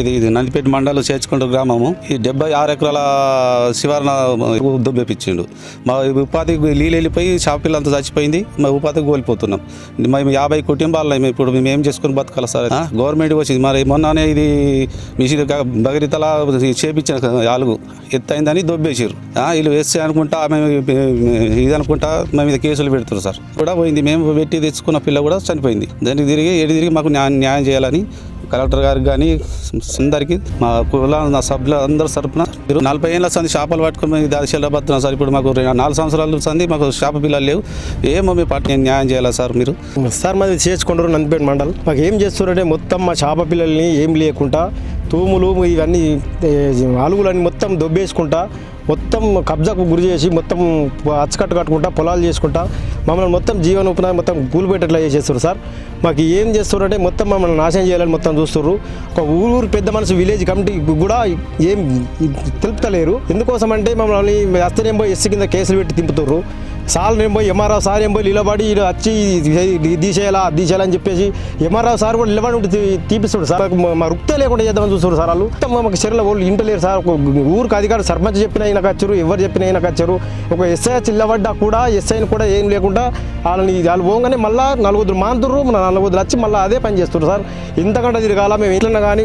ఇది నందిపేట మండలం చేర్చుకుంటూ గ్రామము. ఈ 76 ఎకరాల శివారణ దుబ్బెపించిండు. మా ఉపాధికి నీళ్ళు వెళ్ళిపోయి షాపిల్లంతా చచ్చిపోయింది. మా ఉపాధికి కోల్పోతున్నాం. మేము 50 కుటుంబాలు ఇప్పుడు మేము ఏం చేసుకుని బతకాలి సార్? గవర్నమెంట్ వచ్చింది మరి మొన్ననే ఇది మిషన్ బగిరితల చేపించిన ఆలుగు ఎత్తైందని దొబ్బేసారు. వీళ్ళు వేస్తే అనుకుంటా మేము ఇది అనుకుంటా మా మీద కేసులు పెడుతున్నారు సార్. కూడా పోయింది. మేము పెట్టి తెచ్చుకున్న పిల్ల కూడా చనిపోయింది. దానికి తిరిగి మాకు న్యాయం చేయాలని కలెక్టర్ గారికి కానీ అందరికీ మా కుల నా సభ్యుల అందరి తరపున 40 ఏళ్ళ సంది చేపలు పట్టుకుని దాశలో బతున్నాం సార్. ఇప్పుడు మాకు 4 సంవత్సరాల సంది మాకు చేప పిల్లలు లేవు. ఏమో మీ పార్టీ న్యాయం చేయాలా సార్? మీరు సార్ మాది చేసుకుంటారు నందిపేట మండలం. మాకు ఏం చేస్తున్నారంటే మొత్తం మా చేప పిల్లల్ని ఏం లేకుండా తూములు ఇవన్నీ అలుగులన్నీ మొత్తం దొబ్బేసుకుంటా మొత్తం కబ్జాకు గురి చేసి మొత్తం అచ్చకట్టు కట్టుకుంటా పొలాలు చేసుకుంటా మమ్మల్ని మొత్తం జీవనోపాధి మొత్తం కూలిపెట్టేట్లా చేసేస్తారు సార్. మాకు ఏం చేస్తున్నారంటే మొత్తం మమ్మల్ని నాశనం చేయాలని మొత్తం చూస్తున్నారు. ఒక ఊరు పెద్ద మనసు విలేజ్ కమిటీ కూడా ఏం తెలుపుతలేరు. ఎందుకోసం అంటే మమ్మల్ని అస్తనేం పోయి ఎస్సీ కింద కేసులు పెట్టి తింపుతారు. సార్ నేను పోయి ఎంఆర్ఓ సార్ ఏం పోయి నిలబడి వచ్చి తీసేయాలని చెప్పేసి ఎంఆర్ఓ సార్ కూడా నిలబడి ఉంటే తీపిస్తాడు సార్. మా రుక్తే లేకుండా చేద్దామని చూస్తారు సార్. వాళ్ళు మొత్తం మాకు చర్యల వాళ్ళు ఇంటలేరు సార్. ఊరికి అధికారులు సర్పంచ్ చెప్పిన అయినా వచ్చారు, ఎవరు చెప్పిన అయినా వచ్చారు. ఒక ఎస్ఐ నిలబడ్డా కూడా ఎస్ఐని కూడా ఏం లేకుండా వాళ్ళు పోగానే మళ్ళీ 4 మాంతుర్రు 4 వచ్చి మళ్ళీ అదే పని చేస్తారు సార్. ఇంతకంటే తిరగాల మేము ఇంట్లో కానీ